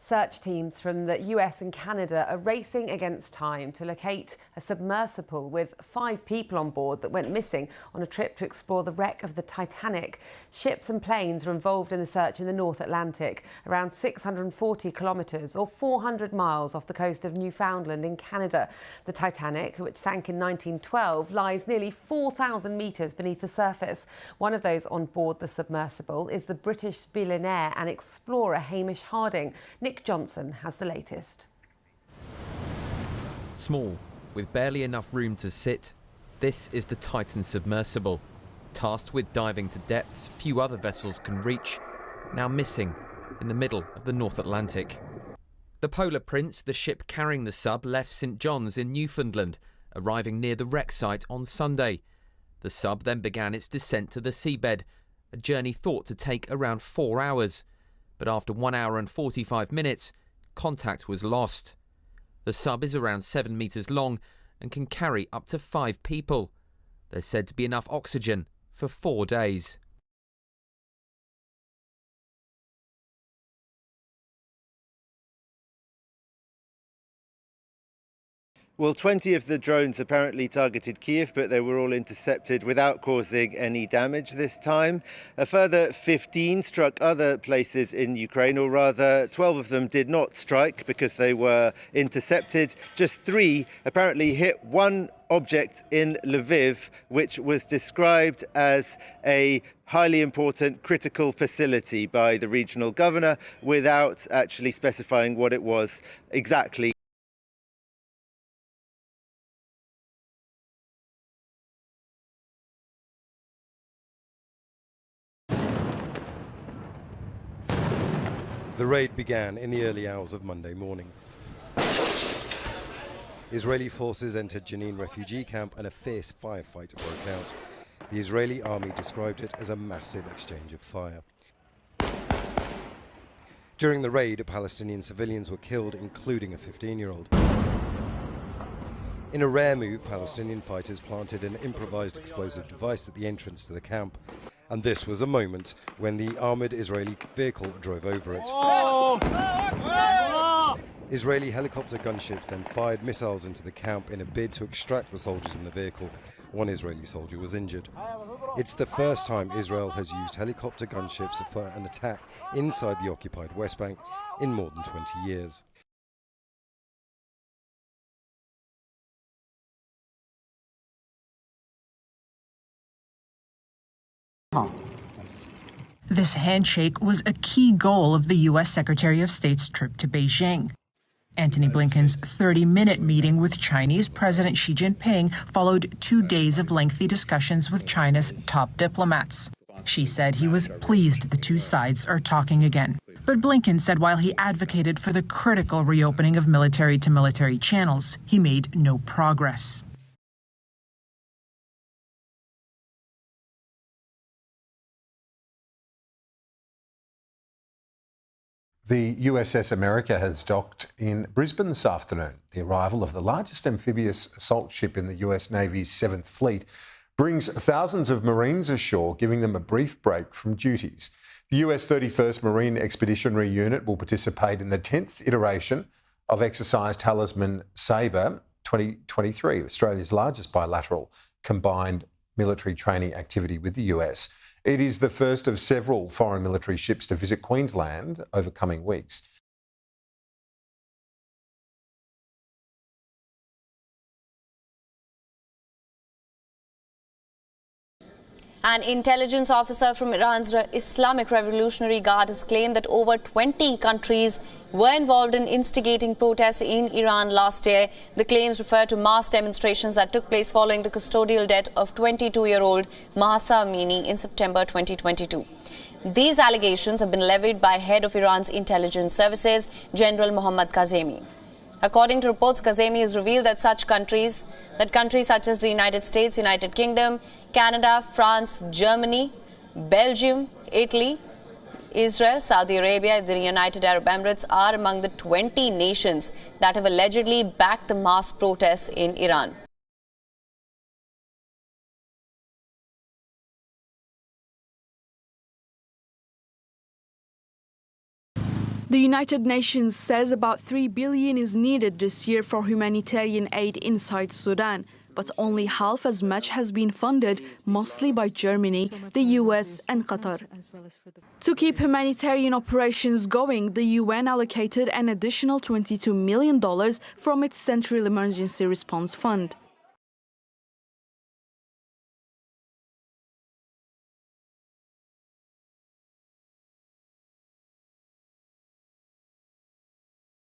Search teams from the US and Canada are racing against time to locate a submersible with 5 people on board that went missing on a trip to explore the wreck of the Titanic. Ships and planes are involved in the search in the North Atlantic, around 640 kilometres or 400 miles off the coast of Newfoundland in Canada. The Titanic, which sank in 1912, lies nearly 4,000 metres beneath the surface. One of those on board the submersible is the British billionaire and explorer Hamish Harding. Nick Johnson has the latest. Small, with barely enough room to sit, this is the Titan submersible. Tasked with diving to depths few other vessels can reach, now missing in the middle of the North Atlantic. The Polar Prince, the ship carrying the sub, left St John's in Newfoundland, arriving near the wreck site on Sunday. The sub then began its descent to the seabed, a journey thought to take around 4 hours. But after 1 hour and 45 minutes, contact was lost. The sub is around 7 metres long and can carry up to 5 people. There's said to be enough oxygen for 4 days. Well, 20 of the drones apparently targeted Kiev, but they were all intercepted without causing any damage this time. A further 15 struck other places in Ukraine, or rather 12 of them did not strike because they were intercepted. Just 3 apparently hit one object in Lviv, which was described as a highly important critical facility by the regional governor without actually specifying what it was exactly. The raid began in the early hours of Monday morning. Israeli forces entered Jenin refugee camp and a fierce firefight broke out. The Israeli army described it as a massive exchange of fire. During the raid, Palestinian civilians were killed, including a 15-year-old. In a rare move, Palestinian fighters planted an improvised explosive device at the entrance to the camp. And this was a moment when the armoured Israeli vehicle drove over it. Israeli helicopter gunships then fired missiles into the camp in a bid to extract the soldiers in the vehicle. One Israeli soldier was injured. It's the first time Israel has used helicopter gunships for an attack inside the occupied West Bank in more than 20 years. This handshake was a key goal of the U.S. Secretary of State's trip to Beijing. Antony Blinken's 30-minute meeting with Chinese President Xi Jinping followed 2 days of lengthy discussions with China's top diplomats. Xi said he was pleased the two sides are talking again. But Blinken said while he advocated for the critical reopening of military-to-military channels, he made no progress. The USS America has docked in Brisbane this afternoon. The arrival of the largest amphibious assault ship in the US Navy's 7th Fleet brings thousands of Marines ashore, giving them a brief break from duties. The US 31st Marine Expeditionary Unit will participate in the 10th iteration of Exercise Talisman Sabre 2023, Australia's largest bilateral combined military training activity with the US. It is the first of several foreign military ships to visit Queensland over coming weeks. An intelligence officer from Iran's Islamic Revolutionary Guard has claimed that over 20 countries were involved in instigating protests in Iran last year. The claims refer to mass demonstrations that took place following the custodial death of 22-year-old Mahsa Amini in September 2022. These allegations have been levied by head of Iran's intelligence services, General Mohammad Kazemi. According to reports, Kazemi has revealed that countries such as the United States, United Kingdom, Canada, France, Germany, Belgium, Italy, Israel, Saudi Arabia, and the United Arab Emirates are among the 20 nations that have allegedly backed the mass protests in Iran. The United Nations says about $3 billion is needed this year for humanitarian aid inside Sudan, but only half as much has been funded, mostly by Germany, the US and Qatar. To keep humanitarian operations going, the UN allocated an additional $22 million from its Central Emergency Response Fund.